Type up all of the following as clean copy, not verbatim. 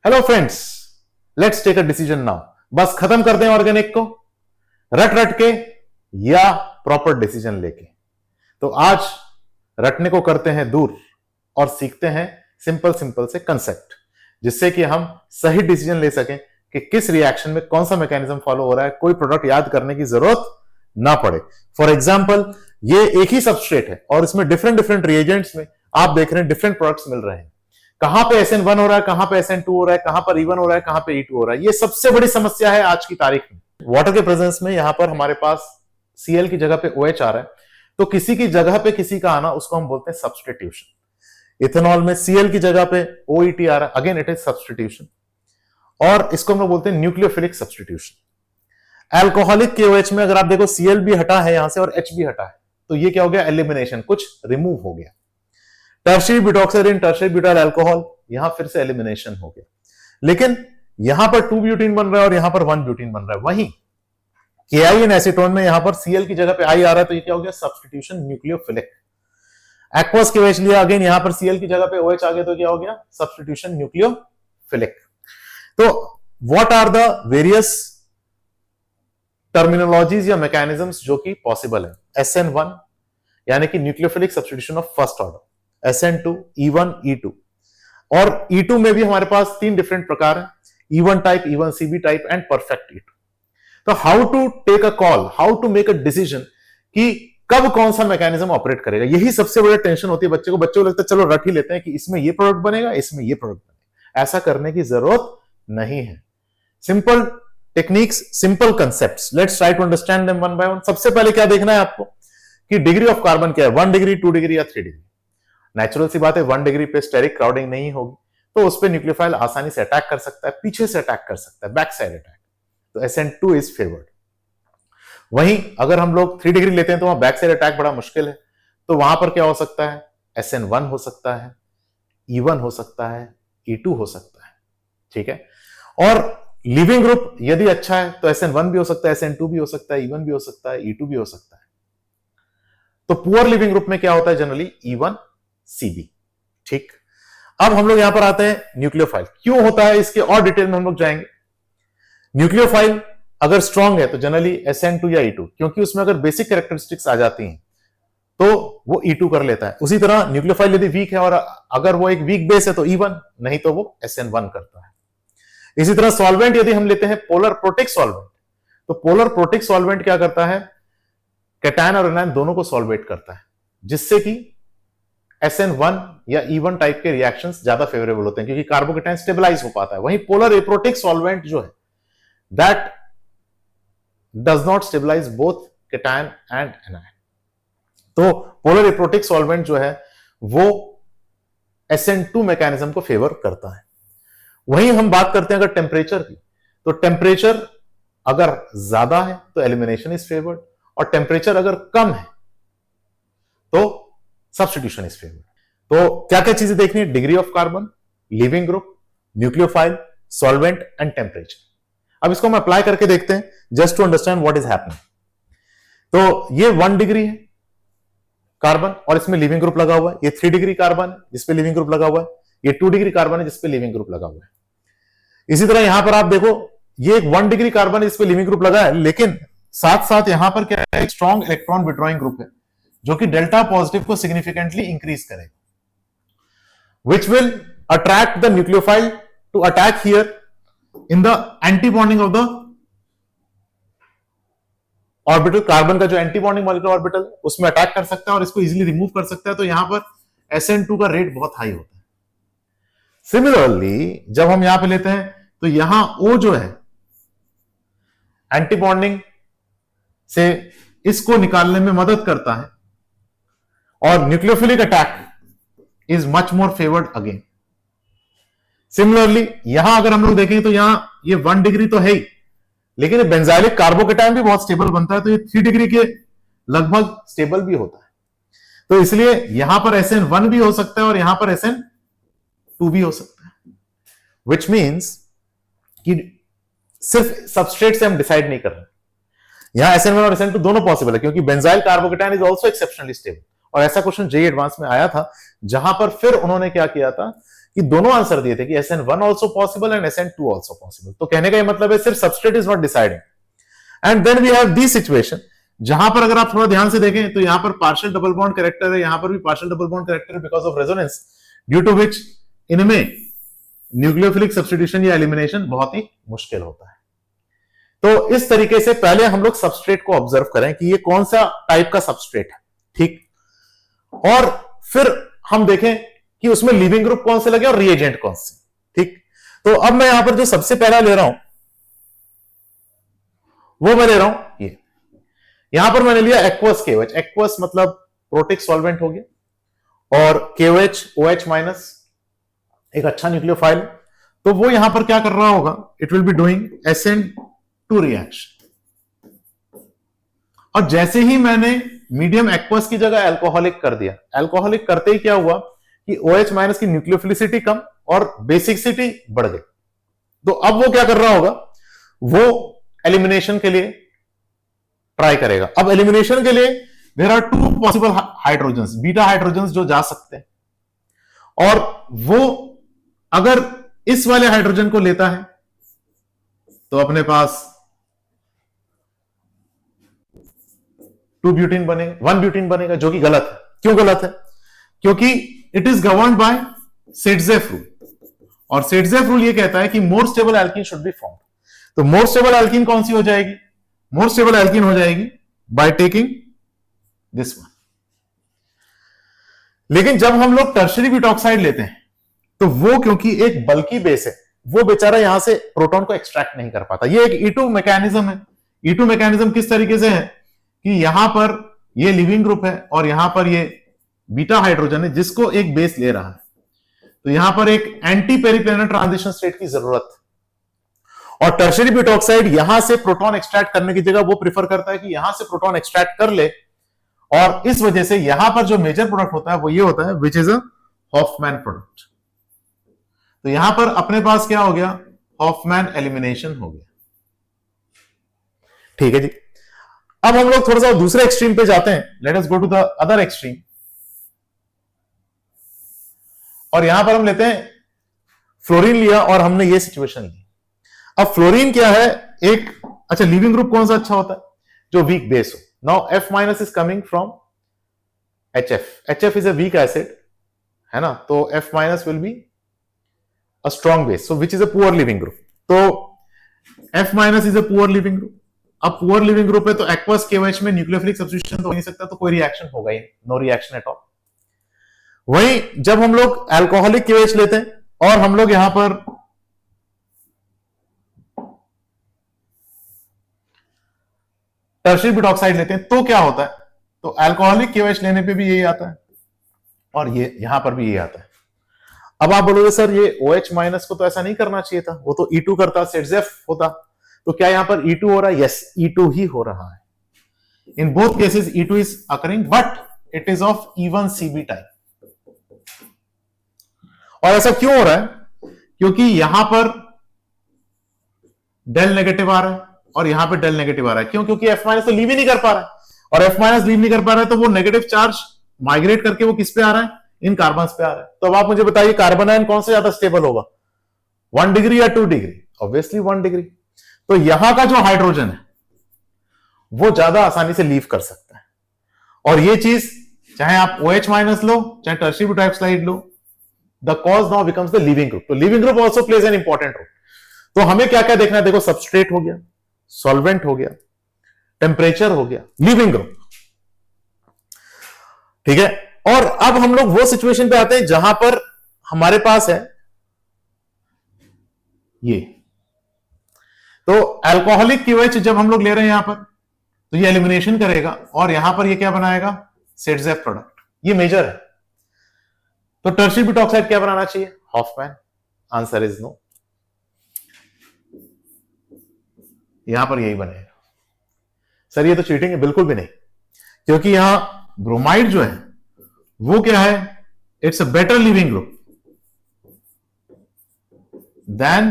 Hello friends, let's take a decision now. बस खत्म कर दें ऑर्गेनिक को रट रट के या प्रॉपर डिसीजन लेके। तो आज रटने को करते हैं दूर और सीखते हैं सिंपल सिंपल से कंसेप्ट, जिससे कि हम सही डिसीजन ले सकें कि किस रिएक्शन में कौन सा मैकेनिज्म फॉलो हो रहा है, कोई प्रोडक्ट याद करने की जरूरत ना पड़े। फॉर एग्जाम्पल, ये एक ही सबस्ट्रेट है और इसमें डिफरेंट डिफरेंट रिएजेंट्स में आप देख रहे हैं डिफरेंट प्रोडक्ट्स मिल रहे हैं। कहां पे SN1 हो रहा है, कहां पे SN2 हो रहा है, कहां पर E1 हो रहा है, कहां पे E2 हो रहा है। ये सबसे बड़ी समस्या है आज की तारीख में। वाटर के प्रेजेंस में यहां पर हमारे पास Cl की जगह पे OH आ रहा है, तो किसी की जगह पे किसी का आना, उसको हम बोलते हैं सब्स्टिट्यूशन। इथेनॉल में Cl की जगह पे OET आ रहा है, अगेन इट इज सब्स्टिट्यूशन, और इसको हम लोग बोलते हैं न्यूक्लियोफिलिक सब्स्टिट्यूशन। एल्कोहलिक के OH में अगर आप देखो Cl भी हटा है यहां से और H भी हटा है, तो ये क्या हो गया, एलिमिनेशन, कुछ रिमूव हो गया। Tertiary butoxide, tertiary butyl alcohol, यहां फिर से एलिमिनेशन हो गया। लेकिन यहां पर 2 ब्यूटीन बन रहा है और यहां पर 1 ब्यूटीन बन रहा है। वहीं KI एसीटोन में यहां पर Cl की जगह पे I आ रहा है, तो ये क्या हो गया, सब्स्टिट्यूशन न्यूक्लियोफिलिक। एक्वस के OH लिया, अगेन यहां पर Cl की जगह पे OH आ गया, तो क्या हो गया, सब्स्टिट्यूशन न्यूक्लियोफिलिक। तो what are the various terminologies या मैकेनिज्म्स जो कि पॉसिबल है। SN1 यानी कि nucleophilic substitution of first order, SN2, E1, E2, और E2 में भी हमारे पास 3 डिफरेंट प्रकार है, E1 type, E1CB type and perfect E2। तो how to take a call, how to make a decision कि कब कौन सा मैकेनिज्म ऑपरेट करेगा, यही सबसे बड़ी टेंशन होती है बच्चे को लगता है चलो रट ही लेते हैं कि इसमें ये प्रोडक्ट बनेगा, इसमें ये प्रोडक्ट बनेगा। ऐसा करने की जरूरत नहीं है। Simple techniques, simple concepts, let's try to understand them one by one. सबसे पहले क्या देखना है आपको कि डिग्री ऑफ कार्बन क्या है, 1 डिग्री, 2 डिग्री या 3 डिग्री। नेचुरल सी बात है, 1 डिग्री पे स्टेरिक क्राउडिंग नहीं होगी, तो उस पे न्यूक्लियोफाइल आसानी से अटैक कर सकता है, पीछे से अटैक कर सकता है, बैक साइड अटैक। तो SN2 इज फेवर्ड। वहीं अगर हम लोग 3 डिग्री लेते हैं तो वहां बैक साइड अटैक बड़ा मुश्किल है, तो वहां पर क्या हो सकता है, SN1 हो सकता है, E1 हो सकता है, E2 हो सकता है। ठीक है, और लिविंग ग्रुप यदि अच्छा है तो SN1 भी हो सकता है, SN2 भी हो सकता है, E1 भी हो सकता है, E2 भी हो सकता है। तो पुअर लिविंग ग्रुप में क्या होता है, जनरली E1CB। ठीक, अब हम लोग यहां पर आते हैं न्यूक्लियोफाइल क्यों होता है, इसके और डिटेल में हम लोग जाएंगे। न्यूक्लियोफाइल अगर स्ट्रांग है तो जनरली SN2 या E2, क्योंकि उसमें अगर बेसिक कैरेक्टरिस्टिक्स आ जाती हैं तो वो E2 कर लेता है। उसी तरह न्यूक्लियोफाइल यदि वीक है और अगर वो एक वीक बेस है तो E1, नहीं तो वो SN1 करता है। इसी तरह सॉल्वेंट यदि हम लेते हैं पोलर प्रोटिक सॉल्वेंट, तो पोलर प्रोटिक सॉल्वेंट क्या करता है, कैटायन और एनायन दोनों को सॉल्वेट करता है, जिससे कि SN1 या E1 टाइप के रिएक्शंस ज्यादा फेवरेबल होते हैं, क्योंकि कार्बोकेटायन स्टेबलाइज हो पाता है। वहीं पोलर एप्रोटिक सॉल्वेंट जो है, that does not stabilise both cation and anion. तो पोलर एप्रोटिक सॉल्वेंट जो है वो SN2 मैकेनिज्म को फेवर करता है। वहीं हम बात करते हैं अगर टेम्परेचर की, तो टेम्परेचर अगर ज्यादा है तो एलिमिनेशन इज फेवर्ड, और टेम्परेचर अगर कम है तो सब्स्टिट्यूशन इज फेवर्ड। तो क्या क्या चीजें देखनी है, degree of carbon, leaving group, nucleophile, solvent and temperature. अब इसको हम अप्लाई करके देखते हैं just to understand what is happening. तो ये 1 डिग्री है कार्बन और इसमें लिविंग ग्रुप लगा हुआ है, ये 3 डिग्री कार्बन है जिसपे लिविंग ग्रुप लगा हुआ है, ये 2 डिग्री कार्बन है जिसपे लिविंग ग्रुप लगा हुआ है। इसी तरह यहां पर आप देखो, ये एक 1 डिग्री कार्बन है जिसपे लिविंग ग्रुप लगा है, लेकिन साथ साथ यहां पर क्या है, एक स्ट्रॉन्ग इलेक्ट्रॉन विड्रॉइंग ग्रुप है जो कि डेल्टा पॉजिटिव को सिग्निफिकेंटली इंक्रीज करेगा, which will attract the nucleophile to attack here in the anti-bonding of the orbital. Carbon का जो एंटी बॉन्डिंग मॉलिक्यूलर ऑर्बिटल उसमें अटैक कर सकता है और इसको इजीली रिमूव कर सकता है। तो यहां पर SN2 का रेट बहुत हाई होता है। सिमिलरली जब हम यहां पे लेते हैं तो यहां O जो है एंटी बॉन्डिंग से इसको निकालने में मदद करता है, और nucleophilic attack is much more favoured again. Similarly यहां अगर हम लोग देखें तो यहां ये 1 डिग्री तो है ही, लेकिन बेंजाइलिक कार्बोकेटायन भी बहुत स्टेबल बनता है, तो ये 3 डिग्री के लगभग स्टेबल भी होता है। तो इसलिए यहां पर SN1 भी हो सकता है और यहां पर SN2 भी हो सकता है, विच मीन्स कि सिर्फ सबस्ट्रेट से हम डिसाइड नहीं कर रहे। यहां SN1 और SN2 दोनों पॉसिबल है, क्योंकि benzyl carbocation is also exceptionally stable. और ऐसा क्वेश्चन JEE एडवांस में आया था, जहां पर फिर उन्होंने क्या किया था कि दोनों आंसर दिए थे कि SN1 also possible and SN2 also possible. तो कहने का ये मतलब है सिर्फ substrate is not deciding. And then we have the situation जहां पर अगर आप थोड़ा ध्यान से देखें तो यहां पर पार्शियल डबल बॉन्ड कैरेक्टर है, यहां पर भी पार्शियल डबल बॉन्ड कैरेक्टर है because of resonance, due to which इनमें न्यूक्लियोफिलिक सब्स्टिट्यूशन या एलिमिनेशन बहुत ही मुश्किल होता है। तो इस तरीके से पहले हम लोग सबस्ट्रेट को ऑब्जर्व करें कि ये कौन सा टाइप का सबस्ट्रेट है, ठीक, और फिर हम देखें कि उसमें लिविंग ग्रुप कौन से लगे और रिएजेंट कौन से, ठीक। तो अब मैं यहां पर जो सबसे पहला ले रहा हूं वो मैं ले रहा हूं ये, यहां पर मैंने लिया एक्वस KOH। एक्वस मतलब प्रोटिक सॉल्वेंट हो गया, और KOH OH माइनस एक अच्छा न्यूक्लियोफाइल, तो वो यहां पर क्या कर रहा होगा, it will be doing SN2 reaction. और जैसे ही मैंने मीडियम एक्वस की जगह अल्कोहलिक कर दिया, अल्कोहलिक करते ही क्या हुआ कि OH माइनस की न्यूक्लियोफिलिसिटी कम और बेसिसिटी बढ़ गई। तो अब वो क्या कर रहा होगा, वो एलिमिनेशन के लिए ट्राई करेगा। अब एलिमिनेशन के लिए there are 2 possible hydrogens, beta hydrogens जो जा सकते हैं, और वो अगर इस वाले हाइड्रोजन को लेता है तो अपने पास 2 ब्यूटीन बनेगा, 1 ब्यूटीन बनेगा, जो कि गलत है। क्यों गलत है? क्योंकि it is governed bye सेटजेफ rule, और सेटजेफ रूल ये कहता है कि more stable alkene should be formed. तो मोर स्टेबल एल्कीन कौन सी हो जाएगी? मोर स्टेबल एल्कीन हो जाएगी बाय टेकिंग दिस वन। लेकिन जब हम लोग टर्शरी ब्यूटॉक्साइड लेते हैं तो वो क्योंकि एक बल्की बेस है, वो बेचारा यहां से प्रोटॉन को एक्सट्रैक्ट नहीं कर पाता। ये एक E2 मैकेनिज्म है। E2 मैकेनिज्म किस तरीके से है कि यहां पर ये लिविंग ग्रुप है और यहां पर ये बीटा हाइड्रोजन है जिसको एक बेस ले रहा है, तो यहां पर एक एंटी पेरिप्लेनर ट्रांजिशन स्टेट की जरूरत है। और टर्शरी ब्यूटॉक्साइड यहां से प्रोटॉन एक्सट्रैक्ट करने की जगह वो प्रेफर करता है कि यहां से प्रोटॉन एक्सट्रैक्ट कर ले, और इस वजह से यहां पर जो मेजर प्रोडक्ट होता है वो ये होता है which is a Hofmann product. तो यहां पर अपने पास क्या हो गया, हॉफमैन एलिमिनेशन हो गया। ठीक है जी। अब हम लोग थोड़ा सा दूसरे एक्सट्रीम पे जाते हैं, let us go to the other extreme, और यहां पर हम लेते हैं फ्लोरीन लिया और हमने ये सिचुएशन ली। अब फ्लोरीन क्या है, एक अच्छा लिविंग ग्रुप कौन सा अच्छा होता है, जो वीक बेस हो। Now F minus is coming from HF, HF is a weak acid, है ना, तो F minus will be a strong base, so which is a poor living group. तो F minus is a poor living group. अब poor living group है तो aqueous KOH में nucleophilic substitution तो हो नहीं सकता, तो कोई रिएक्शन होगा ही, नो रिएक्शन एट ऑल। वहीं जब हम लोग अल्कोहलिक KOH लेते हैं और हम लोग यहां पर टर्शियरी ब्यूटॉक्साइड लेते हैं तो क्या होता है, तो अल्कोहलिक KOH लेने पे भी यही आता है और ये यहां पर भी यही आता है। अब आप बोलोगे सर ये OH माइनस को तो ऐसा नहीं करना चाहिए था, वो तो E2 करता, सेटजेफ होता, तो क्या यहां पर E2 हो रहा है? यस, E2 ही हो रहा है। In both cases E2 is occurring, but it is of E1CB type. और ऐसा क्यों हो रहा है? क्योंकि यहां पर डेल नेगेटिव आ रहा है और यहां पर डेल नेगेटिव आ रहा है। क्यों? क्योंकि F माइनस तो लीव ही नहीं कर पा रहा है, और F माइनस लीव नहीं कर पा रहा है तो वो नेगेटिव चार्ज माइग्रेट करके वो किस पे आ रहा है, इन कार्बन पे आ रहा है। तो अब आप मुझे बताइए कार्बन आयन कौन से ज्यादा स्टेबल होगा, 1 डिग्री या 2 डिग्री? Obviously 1 degree. तो यहां का जो हाइड्रोजन है वो ज्यादा आसानी से लीव कर सकता है, और ये चीज चाहे आप OH माइनस लो चाहे टर्शियरी ब्यूटॉक्साइड लो, the cause now becomes the leaving group. तो leaving group also plays an important role. तो हमें क्या क्या देखना है, देखो सबस्ट्रेट हो गया, सॉल्वेंट हो गया, टेम्परेचर हो गया, लिविंग ग्रुप, ठीक है। और अब हम लोग वो सिचुएशन पे आते हैं जहां पर हमारे पास है ये, तो अल्कोहलिक KOH जब हम लोग ले रहे हैं यहां पर, तो ये एलिमिनेशन करेगा और यहां पर ये क्या बनाएगा, सेटजेफ प्रोडक्ट। ये मेजर है। तो टर्शियरी ब्यूटॉक्साइड क्या बनाना चाहिए, हॉफमैन। आंसर इज नो, यहां पर यही बनेगा। सर ये तो चीटिंग है, बिल्कुल भी नहीं, क्योंकि यहां ब्रोमाइड जो है वो क्या है, it's a better leaving group than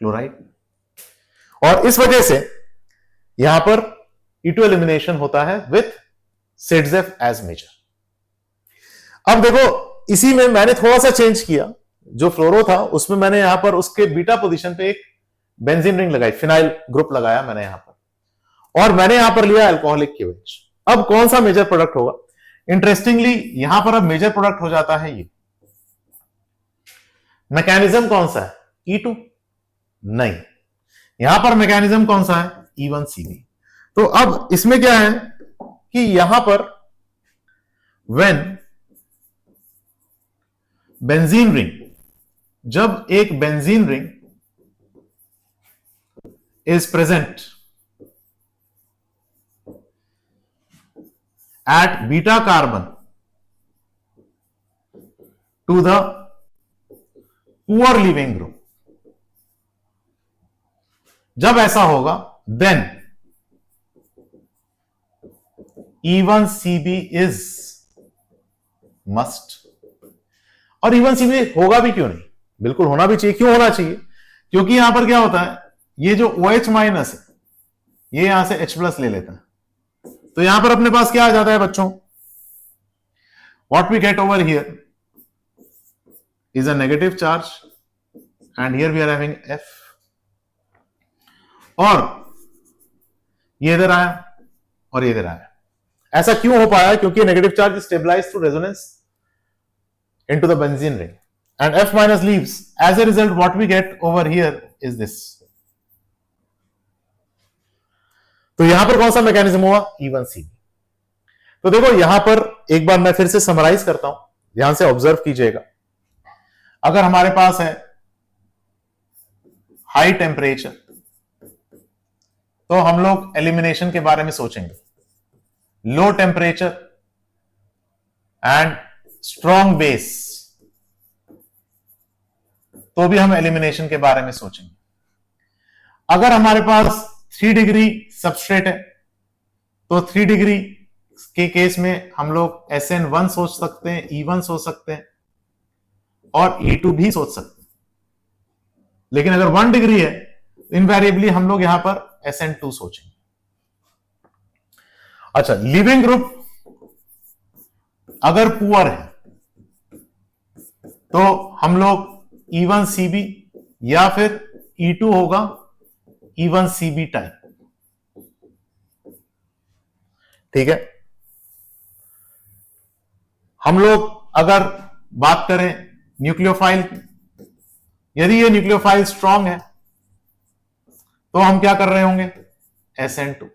chloride, और इस वजह से यहां पर E2 एलिमिनेशन होता है विथ सेटजेफ एज मेजर। अब देखो इसी में मैंने थोड़ा सा चेंज किया, जो फ्लोरो था उसमें मैंने यहां पर उसके बीटा पोजीशन पे एक बेंजीन रिंग लगाई, फिनाइल ग्रुप लगाया मैंने यहां पर, और मैंने यहां पर लिया अल्कोहलिक केवेज। अब कौन सा मेजर प्रोडक्ट होगा? इंटरेस्टिंगली यहां पर अब मेजर प्रोडक्ट हो जाता है ये। मैकेनिज्म कौन सा है? E2? नहीं, यहां पर मैकेनिज्म कौन सा है? E1CB। तो अब इसमें क्या है कि यहां पर व्हेन बेंजीन रिंग, जब एक benzene ring is present at beta carbon to the poor leaving group, जब ऐसा होगा then E1CB is must। और E1CB होगा भी क्यों नहीं, बिल्कुल होना भी चाहिए। क्यों होना चाहिए? क्योंकि यहां पर क्या होता है, ये जो OH माइनस है ये यहां से H+ ले लेता है, तो यहां पर अपने पास क्या आ जाता है बच्चों? What we get over here is a negative charge and here we are having F, और ये इधर आया और ये इधर आया। ऐसा क्यों हो पाया? क्योंकि negative charge is stabilised through resonance into the benzene ring and F- leaves. As a result what we get over here is this. तो यहां पर कौन सा मैकेनिज्म हुआ? E1CB। तो देखो यहां पर एक बार मैं फिर से समराइज करता हूं, ध्यान से ऑब्जर्व कीजिएगा। अगर हमारे पास है हाई टेम्परेचर, तो हम लोग एलिमिनेशन के बारे में सोचेंगे। Low temperature and strong base, तो भी हम एलिमिनेशन के बारे में सोचेंगे। अगर हमारे पास 3 डिग्री सबस्ट्रेट है, तो 3 डिग्री के केस में हम लोग SN1 सोच सकते हैं, E1 सोच सकते हैं और E2 भी सोच सकते हैं। लेकिन अगर 1 डिग्री है तो इनवेरिएबली हम लोग यहां पर SN2 सोचेंगे। अच्छा, लिविंग ग्रुप अगर पुअर है तो हम लोग E1CB या फिर E2 होगा E1CB टाइप। ठीक है, हम लोग अगर बात करें न्यूक्लियोफाइल, यदि ये न्यूक्लियोफाइल स्ट्रांग है तो हम क्या कर रहे होंगे? SN2।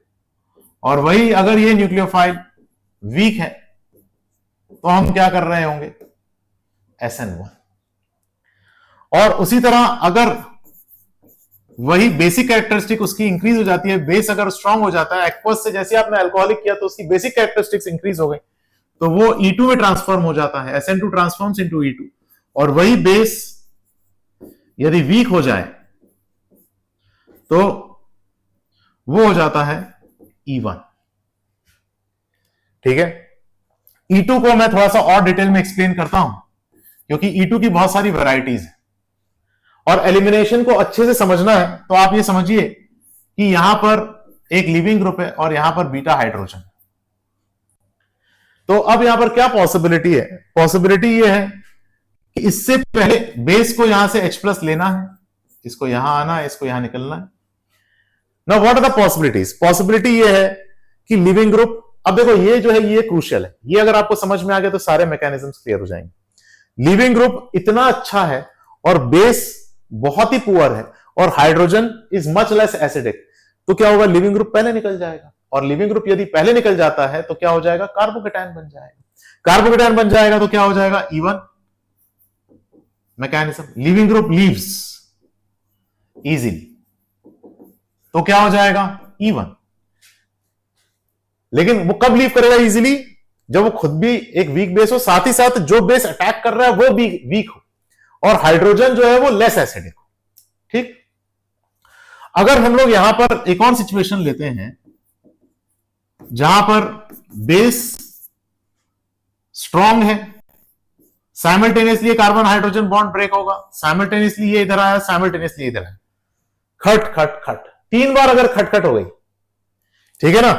और वही अगर ये न्यूक्लियोफाइल वीक है तो हम क्या कर रहे होंगे? SN1। और उसी तरह अगर वही बेसिक कैरेक्टरिस्टिक उसकी इंक्रीज हो जाती है, बेस अगर स्ट्रांग हो जाता है, एक्वस से जैसे आपने अल्कोहलिक किया तो उसकी बेसिक कैरेक्टरिस्टिक्स इंक्रीज हो गई, तो वो E2 में ट्रांसफॉर्म हो जाता है, SN2 ट्रांसफॉर्म्स इनटू E2। और वही बेस यदि वीक हो जाए तो वो हो जाता है E1। ठीक है, E2 को मैं थोड़ा सा और डिटेल में एक्सप्लेन करता हूं, क्योंकि E2 की बहुत सारी वैरायटीज है और एलिमिनेशन को अच्छे से समझना है। तो आप ये समझिए कि यहां पर एक लिविंग ग्रुप है और यहां पर बीटा हाइड्रोजन। तो अब यहां पर क्या पॉसिबिलिटी है? पॉसिबिलिटी ये है कि इससे पहले बेस को यहां से H+ लेना है, इसको यहां आना है, इसको यहां निकलना है। Now what are the possibilities? Possibility ये है कि लिविंग ग्रुप, अब देखो ये जो है ये क्रूशियल है, ये अगर आपको समझ में आ गया तो सारे मैकेनिज्म्स क्लियर हो जाएंगे। लिविंग ग्रुप इतना अच्छा है और बेस बहुत ही पुअर है और hydrogen is much less acidic, तो क्या होगा? लिविंग ग्रुप पहले निकल जाएगा। और लिविंग ग्रुप यदि पहले निकल जाता है तो क्या हो जाएगा? कार्बोकेटायन बन जाएगा। कार्बोकेटायन बन जाएगा तो क्या हो जाएगा? E1 mechanism. Leaving group leaves easily, तो क्या हो जाएगा? E1। लेकिन वो कब लीव करेगा इजीली? जब वो खुद भी एक वीक बेस हो, साथ ही साथ जो बेस अटैक कर रहा है वो भी वीक हो और हाइड्रोजन जो है वो लेस एसिडिक हो। ठीक, अगर हम लोग यहां पर एक और सिचुएशन लेते हैं जहां पर बेस स्ट्रांग है, simultaneously carbon hydrogen bond break होगा, साइमल्टेनियसली ये इधर आया, साइमल्टेनियसली इधर आया, खट खट खट 3 बार अगर खटखट हो गई, ठीक है ना,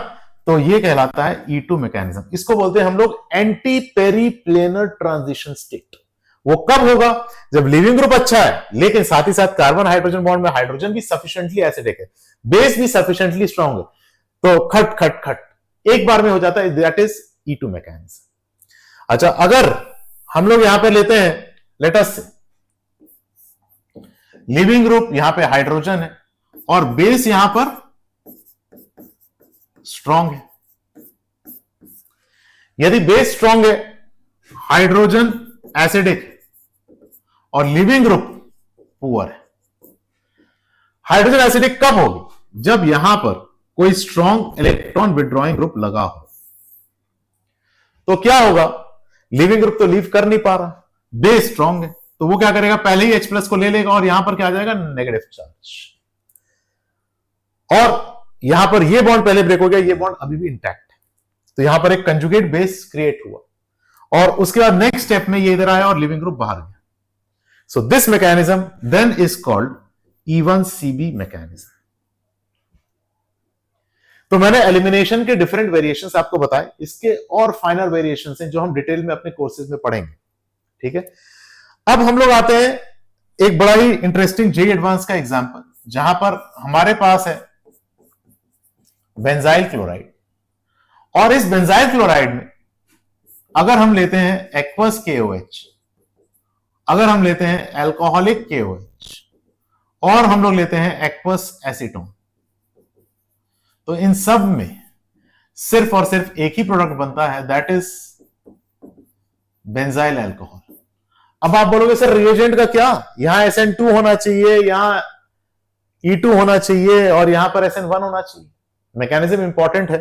तो ये कहलाता है E2 मैकेनिज्म। इसको बोलते हैं हम लोग एंटी पेरीप्लेनर ट्रांजिशन स्टेट। वो कब होगा? जब लिविंग ग्रुप अच्छा है लेकिन साथ ही साथ कार्बन हाइड्रोजन बॉन्ड में हाइड्रोजन भी सफिशिएंटली एसिडिक है, बेस भी सफिशिएंटली स्ट्रांग है, तो खट खट खट एक बार में हो जाता है, दैट इज E2 मैकेनिज्म। अच्छा, अगर हम लोग यहां पे लेते हैं, लेट अस से लिविंग ग्रुप यहां पे हाइड्रोजन है और बेस यहां पर स्ट्रांग है। यदि बेस स्ट्रांग है, हाइड्रोजन एसिडिक और लिविंग ग्रुप पुअर है। हाइड्रोजन एसिडिक कब होगी? जब यहां पर कोई स्ट्रांग इलेक्ट्रॉन विड्रॉइंग ग्रुप लगा हो। तो क्या होगा? लिविंग ग्रुप तो लीव कर नहीं पा रहा, बेस स्ट्रांग है, तो वो क्या करेगा? पहले ही H प्लस को ले लेगा और यहां पर क्या आ जाएगा? Negative charge. और यहां पर ये बॉन्ड पहले ब्रेक हो गया, ये बॉन्ड अभी भी इंटैक्ट है, तो यहां पर एक कंजुगेट बेस क्रिएट हुआ और उसके बाद नेक्स्ट स्टेप में ये इधर आया और लिविंग ग्रुप बाहर गया। So this mechanism then is called E1CB mechanism. तो मैंने एलिमिनेशन के डिफरेंट वेरिएशंस आपको बताए, इसके और फाइनल वेरिएशंस हैं जो हम डिटेल में अपने कोर्सेज में पढ़ेंगे। ठीक है, अब हम लोग आते हैं एक बड़ा ही इंटरेस्टिंग जेई एडवांस का एग्जांपल, जहां पर हमारे पास है बेंजाइल क्लोराइड, और इस बेंजाइल क्लोराइड में अगर हम लेते हैं एक्वस KOH, अगर हम लेते हैं अल्कोहलिक KOH और हम लोग लेते हैं एक्वस एसीटोन, तो इन सब में सिर्फ और सिर्फ एक ही प्रोडक्ट बनता है, दैट इज बेंजाइल अल्कोहल। अब आप बोलोगे सर रिएजेंट का क्या? यहां SN2 होना चाहिए, यहां E2 होना चाहिए और यहां पर SN1 होना चाहिए। मैकेनिज्म इंपॉर्टेंट है,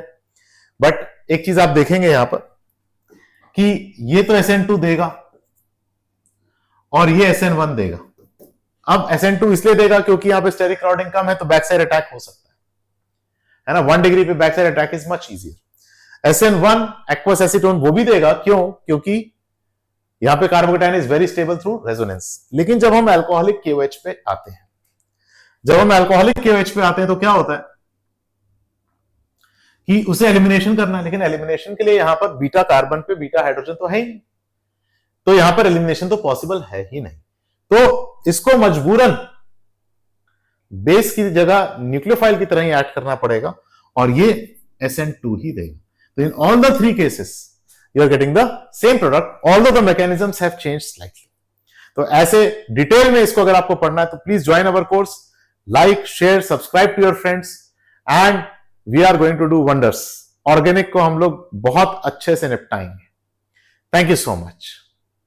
बट एक चीज आप देखेंगे यहां पर कि ये तो SN2 देगा और ये SN1 देगा। अब SN2 इसलिए देगा क्योंकि यहां पे स्टेरिक क्राउडिंग कम है, तो बैक साइड अटैक हो सकता है ना, 1 डिग्री पे back side attack is much easier. SN1 aqueous acetone वो भी देगा, क्यों? क्योंकि यहां पे carbocation is very stable through resonance. लेकिन जब हम अल्कोहलिक KOH पे आते हैं, तो क्या होता है कि उसे एलिमिनेशन करना है, लेकिन एलिमिनेशन के लिए यहां पर बीटा कार्बन पे बीटा हाइड्रोजन तो है ही नहीं, तो यहां पर एलिमिनेशन तो पॉसिबल है ही नहीं। तो इसको मजबूरन बेस की जगह न्यूक्लियोफाइल की तरह ही ऐड करना पड़ेगा और ये SN2 ही देगा। तो in all the 3 cases you are getting the same product, although the mechanisms have changed slightly. तो ऐसे डिटेल में इसको अगर आपको पढ़ना है तो please join our course, like, share, subscribe to your friends and we are going to do wonders. Organic को हम लोग बहुत अच्छे से निपटाएंगे। Thank you so much.